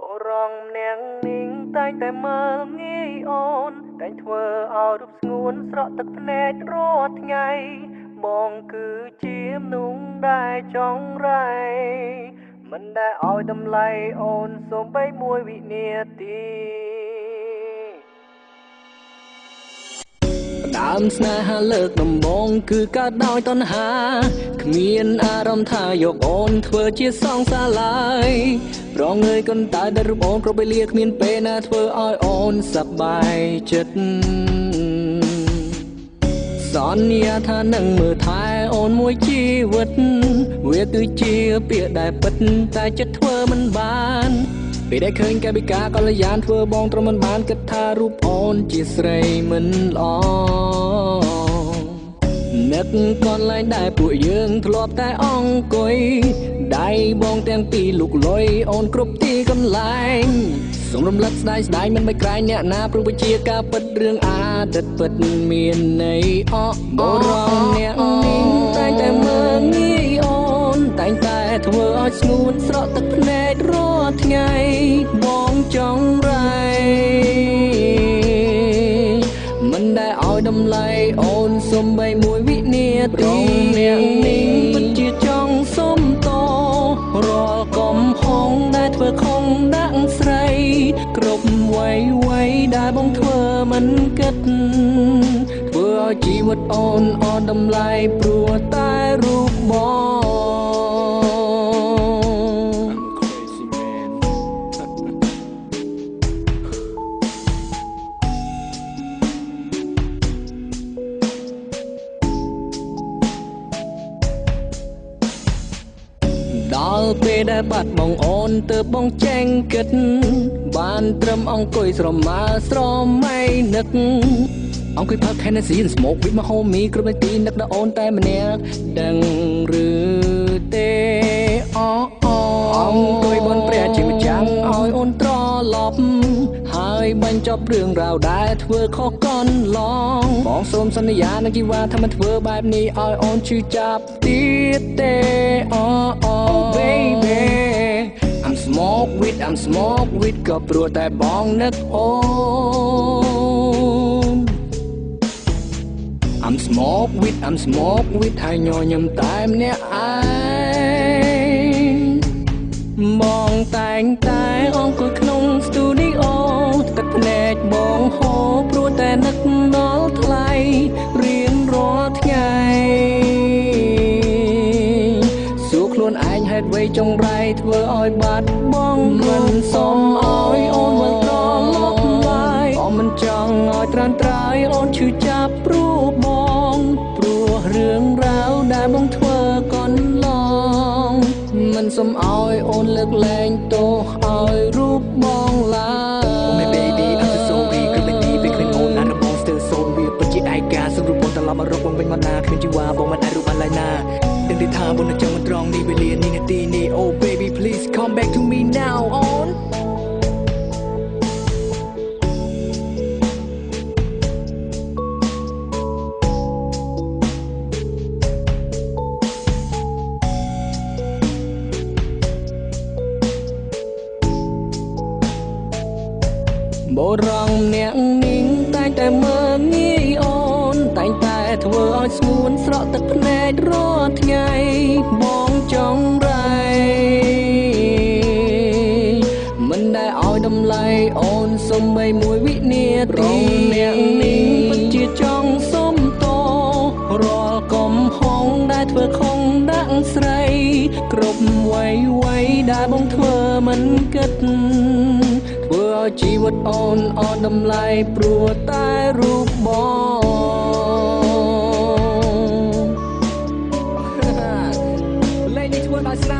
រងនាងនាងតែងតែមើលងាយអូនតែងធ្វើឲ្យរូបស្ងួនស្រក់ទឹកភ្នែករាល់ថ្ងៃបងគឺជាមនុស្សដែលចង់រៃមិនដែលឲ្យតម្លៃអូនសូម្បីមួយវិនាទីដើមស្នេហាលើកដំបូងគឺកើតដោយតណ្ហាគ្មានអារម្មណ៍ថាយកអូនធ្វើជាសងសាឡើយប្រងើយកូនតើដែលរូបអូនគ្រប់វេលាគ្មានពេលណាធ្វើឲ្យអូនសប្បាយចិត្តសន្យាថានឹងមើលថែអូនមួយជីវិតវាគឺជាពាក្យដែលពិតតែចិត្តធ្វើមិនបានពេលដែលឃើញកាយវិការកល្យានធ្វើបងទ្រាំមិនបានគិតថារូបអូនជាស្រីមិនល្អនឹកកន្លែងដែលពួកយើងធ្លាប់តែអង្គុយដៃបងទាំងពីរលុកលុយអូនគ្រប់ទីកន្លែងសូមរំលឹកស្ដាយស្ដាយមិនក្រែងអ្នកណាព្រោះវាជាការពិតរឿងអតីតពិតមានន័យបរងអ្នកនាងតែងតែមើលងាយអូនតែងតែធ្វើឲ្យស្ងួនស្រក់ទឹកភ្នែករាល់ថ្ងៃបងចង់រៃមិនដែលឲ្យតម្លៃអូនសូម្បីមួយវិនាទីអ្នកនាងពិតជាចង់សុំតរាល់កំហុសដែលធ្វើខុសដាក់ស្រីគ្រប់វ័យដែលបងធ្វើមិនគិតធ្វើឲ្យជីវិតអូនអត់តម្លៃព្រោះតែរូបបងដល់ពេលដែលបាត់បងអូនទើបបងចេញគិតបានត្រឹមអង្គុយស្រមើស្រមៃនឹកអង្គុយផឹក Hennessy and smoke with my homie គ្រប់នាទីនឹកដល់អូនតែម្នាក់ដឹងឬទេអង្គុយបនព្រះជាម្ចាំងឲ្យអូនត្រឡប់ហើយបញ្ចប់រឿងរ៉ាវដែលធ្វើខុសកន្លងបងសូមសន្យានឹងជីវ៉ាថាមិនធ្វើបែបនេះឲ្យអូនឈឺចាប់ទៀតទេ baby I'm smoke with ក៏ព្រោះតែបងនឹកអូន I'm smoke with ហើយញញឹមតែម្នាក់ឯងបងតែងតែអង្គុយក្នុងស្ទូឌីអូទឹកភ្នែកបងហូរព្រោះតែនឹកដល់ថ្លៃរៀងរាល់ថ្ងៃសួរខ្លួនឯងហេតុអ្វីចុងរៃធ្វើឲ្យបាត់បង់មិនសមឲ្យអូនវិលត្រឡប់ឡើយអូនមិនចង់ឲ្យត្រានត្រើយអូនឈឺចាប់ព្រោះបងព្រោះរឿងរ៉ាវដែលបងធ្វើកន្លងមិនសុំឲ្យអូនលើកលែងទោសឲ្យរូបបងឡើយ Oh my baby I'm so sorry គឺមិនទីពេលគ្មានអូនណារបង still so វាពិតជាឯកាសរុបបងត្រឡប់មករកបងវិញមកណាគ្មានជីវ៉ាបងមិនអាចរូបបានឡើយណាដឹងទេថាបងនៅចាំមិនត្រង់នេះវេលានេះនាទីនេះ Oh baby please come back to me now onបរងអ្នកនាងតែងតែមើលងាយអូនតែងតែធ្វើឲ្យស្ងួនស្រក់ទឹកភ្នែករាល់ថ្ងៃបងចង់រៃមិនដែលឲ្យតម្លៃអូនសូម្បីមួយវិនាទីអ្នកនាងពិតជាចង់សុំតរាល់កំហុសដែលធ្វើខុសដាក់ស្រីគ្រប់វ័យដែលបងធ្វើមិនគិតធ្វើឲ្យជីវិតអូនអត់តម្លៃព្រោះតែរូបបងលេងនេះធ្វើដោយស្នា